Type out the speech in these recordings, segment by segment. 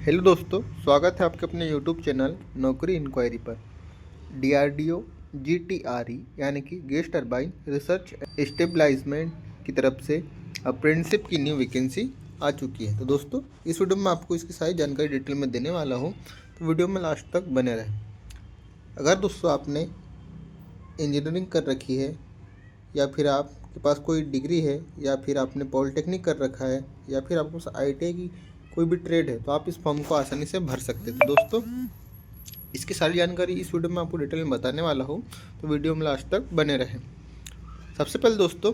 Hello दोस्तों, स्वागत है आपके अपने यूट्यूब चैनल नौकरी इंक्वायरी पर। डीआरडीओ जीटीआरई यानी कि गैस टरबाइन रिसर्च स्टेबलाइजमेंट की तरफ से अप्रेंटिसशिप की न्यू वैकेंसी आ चुकी है। तो दोस्तों, इस वीडियो में आपको इसकी सारी जानकारी डिटेल में देने वाला हूँ, तो वीडियो में लास्ट तक बने रहें। अगर दोस्तों आपने इंजीनियरिंग कर रखी है, या फिर आपके पास कोई डिग्री है, या फिर आपने पॉलिटेक्निक कर रखा है, या फिर आपके पास आईटीआई की कोई भी ट्रेड है, तो आप इस फॉर्म को आसानी से भर सकते हैं। तो दोस्तों, इसकी सारी जानकारी इस वीडियो में आपको डिटेल में बताने वाला हूँ, तो वीडियो में लास्ट तक बने रहें। सबसे पहले दोस्तों,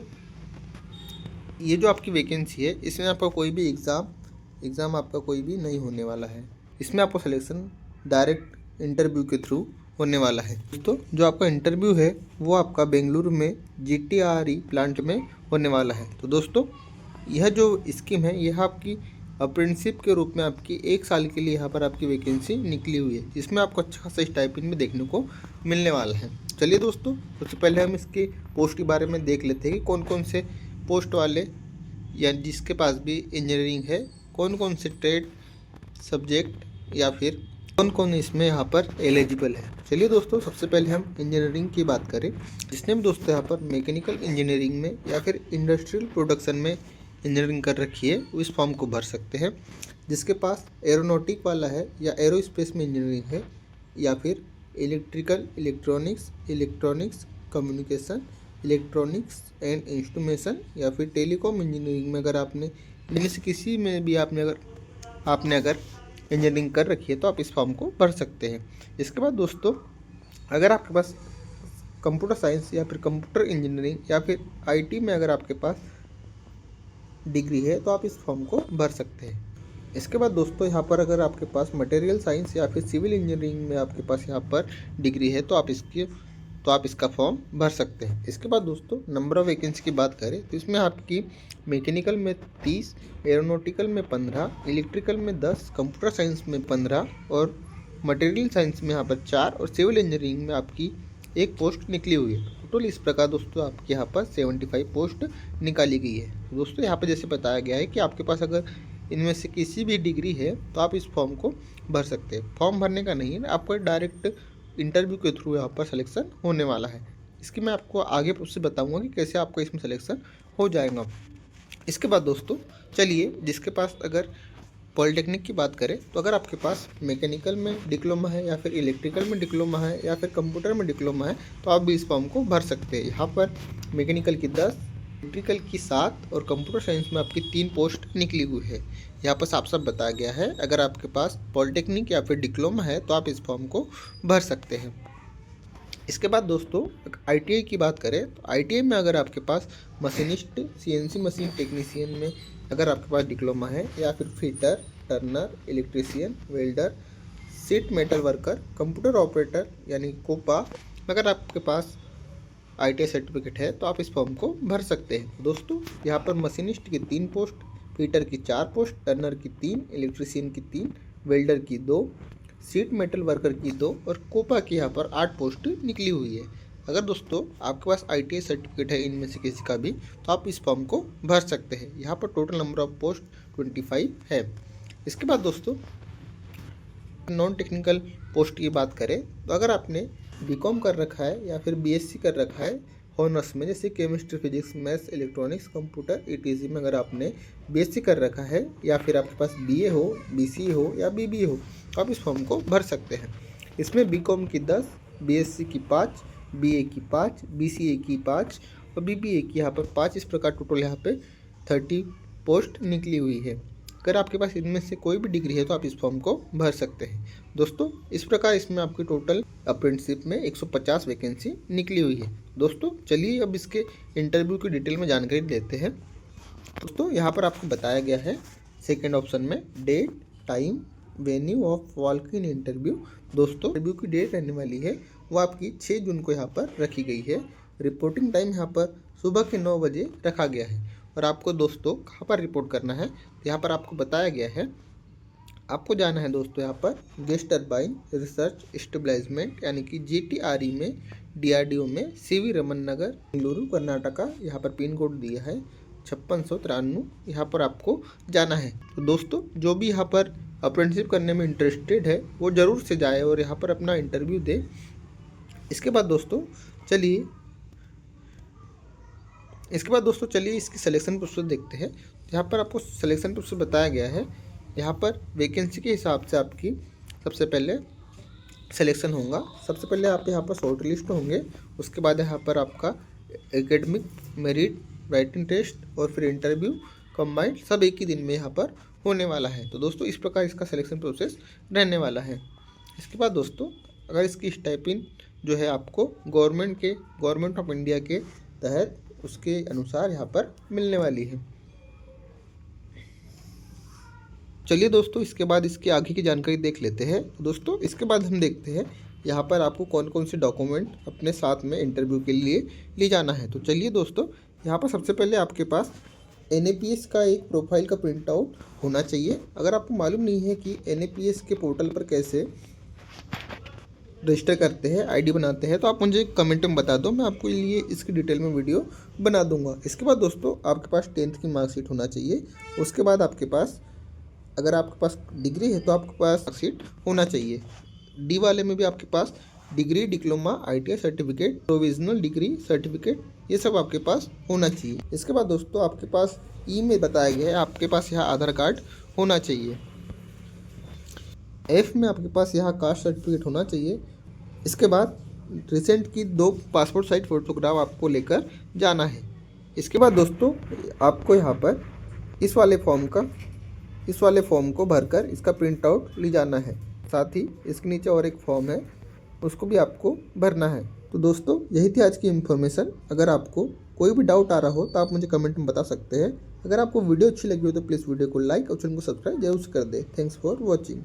ये जो आपकी वैकेंसी है, इसमें आपका कोई भी एग्ज़ाम आपका कोई भी नहीं होने वाला है। इसमें आपको सिलेक्शन डायरेक्ट इंटरव्यू के थ्रू होने वाला है। दोस्तों, जो आपका इंटरव्यू है वो आपका बेंगलुरु में जीटीआरई प्लांट में होने वाला है। तो दोस्तों, यह जो स्कीम है, यह आपकी अप्रेंटिसशिप के रूप में आपकी 1 साल के लिए यहाँ पर आपकी वैकेंसी निकली हुई है, जिसमें आपको अच्छा खासा स्टाइपेंड भी देखने को मिलने वाला है। चलिए दोस्तों, सबसे पहले हम इसके पोस्ट के बारे में देख लेते हैं कि कौन कौन से पोस्ट वाले या जिसके पास भी इंजीनियरिंग है, कौन कौन से ट्रेड सब्जेक्ट या फिर कौन कौन इसमें यहाँ पर एलिजिबल है। चलिए दोस्तों, सबसे पहले हम इंजीनियरिंग की बात करें। जिसने भी दोस्तों यहाँ पर मैकेनिकल इंजीनियरिंग में या फिर इंडस्ट्रियल प्रोडक्शन में इंजीनियरिंग कर रखी है, वो इस फॉर्म को भर सकते हैं। जिसके पास एरोनॉटिक वाला है या एरोस्पेस में इंजीनियरिंग है, या फिर electronics communication, electronics and instrumentation, या फिर टेलीकॉम इंजीनियरिंग में अगर आपने इनमें से किसी में भी आपने अगर इंजीनियरिंग कर रखी है, तो आप इस फॉर्म को भर सकते हैं। इसके बाद दोस्तों, अगर आपके पास कंप्यूटर साइंस या फिर कंप्यूटर इंजीनियरिंग या फिर आईटी में अगर आपके पास डिग्री है, तो आप इस फॉर्म को भर सकते हैं। इसके बाद दोस्तों, यहाँ पर अगर आपके पास मटेरियल साइंस या फिर सिविल इंजीनियरिंग में आपके पास यहाँ पर डिग्री है, तो आप इसका फॉर्म भर सकते हैं। इसके बाद दोस्तों, नंबर ऑफ वैकेंसी की बात करें तो इसमें आपकी मैकेनिकल में 30, एरोनॉटिकल में 15, इलेक्ट्रिकल में 10, कंप्यूटर साइंस में 15 और मटेरियल साइंस में यहाँ पर 4 और सिविल इंजीनियरिंग में आपकी 1 पोस्ट निकली हुई है। टोटल इस प्रकार दोस्तों आपके यहाँ पर 75 पोस्ट निकाली गई है। तो दोस्तों, यहाँ पर जैसे बताया गया है कि आपके पास अगर इनमें से किसी भी डिग्री है, तो आप इस फॉर्म को भर सकते हैं। फॉर्म भरने का नहीं है, आपको डायरेक्ट इंटरव्यू के थ्रू यहाँ पर सिलेक्शन होने वाला है। इसकी मैं आपको आगे उससे बताऊंगा कि कैसे आपका इसमें सिलेक्शन हो जाएगा। इसके बाद दोस्तों, चलिए जिसके पास अगर पॉलिटेक्निक की बात करें, तो अगर आपके पास मैकेनिकल में डिप्लोमा है, या फिर इलेक्ट्रिकल में डिप्लोमा है, या फिर कंप्यूटर में डिप्लोमा है, तो आप भी इस फॉर्म को भर सकते हैं। यहाँ पर मैकेनिकल की 10, इलेक्ट्रिकल की 7 और कंप्यूटर साइंस में आपकी 3 पोस्ट निकली हुई है। यहाँ पर साफ साफ बताया गया है, अगर आपके पास पॉलिटेक्निक या फिर डिप्लोमा है, तो आप इस फॉर्म को भर सकते हैं। इसके बाद दोस्तों, आईटीआई की बात करें तो आईटीआई में अगर आपके पास मशीनिस्ट, सीएनसी मशीन टेक्नीशियन में अगर आपके पास डिप्लोमा है, या फिर fitter, Turner, electrician, welder, seat metal worker, computer operator यानी कोपा, अगर आपके पास आईटीआई सर्टिफिकेट है, तो आप इस फॉर्म को भर सकते हैं। दोस्तों, यहाँ पर मशीनिस्ट की 3 पोस्ट, फिटर की 4 पोस्ट, टर्नर की 3, इलेक्ट्रीशियन की 3, वेल्डर की 2, सीट मेटल वर्कर की 2 और कोपा की यहाँ पर 8 पोस्ट निकली हुई है। अगर दोस्तों आपके पास आईटीआई सर्टिफिकेट है इनमें से किसी का भी, तो आप इस फॉर्म को भर सकते हैं। यहाँ पर टोटल नंबर ऑफ पोस्ट 25 है। इसके बाद दोस्तों, नॉन टेक्निकल पोस्ट की बात करें तो अगर आपने बीकॉम कर रखा है या फिर बीएससी कर रखा है ऑनर्स में, जैसे chemistry, physics, maths, electronics, computer etc में अगर आपने बीएससी कर रखा है, या फिर आपके पास बीए हो, बीसीए हो या बीबीए हो, तो आप इस फॉर्म को भर सकते हैं। इसमें बीकॉम की 10, बीएससी की 5, बीए की 5, बीसीए की 5 और बीबीए की यहाँ पर 5, इस प्रकार टोटल यहाँ पे 30 पोस्ट निकली हुई है। अगर आपके पास इनमें से कोई भी डिग्री है, तो आप इस फॉर्म को भर सकते हैं। दोस्तों, इस प्रकार इसमें आपकी टोटल अप्रेंटिसशिप में 150 वैकेंसी निकली हुई है। दोस्तों, चलिए अब इसके इंटरव्यू की डिटेल में जानकारी लेते हैं। दोस्तों, यहाँ पर आपको बताया गया है सेकेंड ऑप्शन में date, time, venue of walk in interview. दोस्तों, इंटरव्यू की डेट रहने वाली है वो आपकी 6 जून को यहाँ पर रखी गई है। रिपोर्टिंग टाइम यहाँ पर सुबह के 9 बजे रखा गया है। और आपको दोस्तों कहाँ पर रिपोर्ट करना है, तो यहाँ पर आपको बताया गया है, आपको जाना है दोस्तों यहाँ पर गैस टरबाइन रिसर्च स्टेबलाइजमेंट यानी कि जीटीआरई में डीआरडीओ में सीवी रमन नगर, बेंगलुरु, कर्नाटका। यहाँ पर पिन कोड दिया है 5693। यहाँ पर आपको जाना है। तो दोस्तों, जो भी यहाँ पर अप्रेंटिसशिप करने में इंटरेस्टेड है वो ज़रूर से जाए और यहाँ पर अपना इंटरव्यू दे। इसके बाद दोस्तों चलिए इसकी सिलेक्शन प्रोसेस देखते हैं। यहाँ पर आपको सिलेक्शन प्रोसेस बताया गया है। यहाँ पर वैकेंसी के हिसाब से आपकी सबसे पहले सिलेक्शन होगा। सबसे पहले आप यहाँ पर शॉर्ट लिस्ट होंगे, उसके बाद यहाँ पर आपका एकेडमिक, मेरिट, राइटिंग टेस्ट और फिर इंटरव्यू कंबाइंड सब एक ही दिन में यहाँ पर होने वाला है। तो दोस्तों इस प्रकार इसका सिलेक्शन प्रोसेस रहने वाला है। इसके बाद दोस्तों अगर इसकी स्टाइपेंड जो है आपको गवर्नमेंट ऑफ इंडिया के तहत उसके अनुसार यहाँ पर मिलने वाली है। चलिए दोस्तों इसके बाद इसके आगे की जानकारी देख लेते हैं। दोस्तों इसके बाद हम देखते हैं यहाँ पर आपको कौन कौन से डॉक्यूमेंट अपने साथ में इंटरव्यू के लिए ले जाना है। तो चलिए दोस्तों यहाँ पर सबसे पहले आपके पास NAPS का एक प्रोफाइल का प्रिंट आउट होना चाहिए। अगर आपको मालूम नहीं है कि NAPS के पोर्टल पर कैसे रजिस्टर करते हैं, ID बनाते हैं, तो आप मुझे कमेंट में बता दो, मैं आपको लिए इसकी डिटेल में वीडियो बना दूंगा। इसके बाद दोस्तों आपके पास 10th की मार्कशीट होना चाहिए। उसके बाद आपके पास अगर आपके पास डिग्री है तो आपके पास मार्कशीट होना चाहिए। D वाले में भी आपके पास degree, diploma, ITI certificate, provisional degree certificate, ये सब आपके पास होना चाहिए। इसके बाद दोस्तों आपके पास E में बताया गया है आपके पास यहाँ आधार कार्ड होना चाहिए। F में आपके पास यहाँ कास्ट सर्टिफिकेट होना चाहिए। इसके बाद रिसेंट की 2 पासपोर्ट साइज फ़ोटोग्राफ आपको लेकर जाना है। इसके बाद दोस्तों आपको यहाँ पर इस वाले फॉर्म को भरकर इसका प्रिंट आउट ले जाना है। साथ ही इसके नीचे और एक फॉर्म है, उसको भी आपको भरना है। तो दोस्तों यही थी आज की इन्फॉर्मेशन। अगर आपको कोई भी डाउट आ रहा हो तो आप मुझे कमेंट में बता सकते हैं। अगर आपको वीडियो अच्छी लगी हो तो प्लीज़ वीडियो को लाइक और चैनल को सब्सक्राइब जरूर कर दें। Thanks for watching.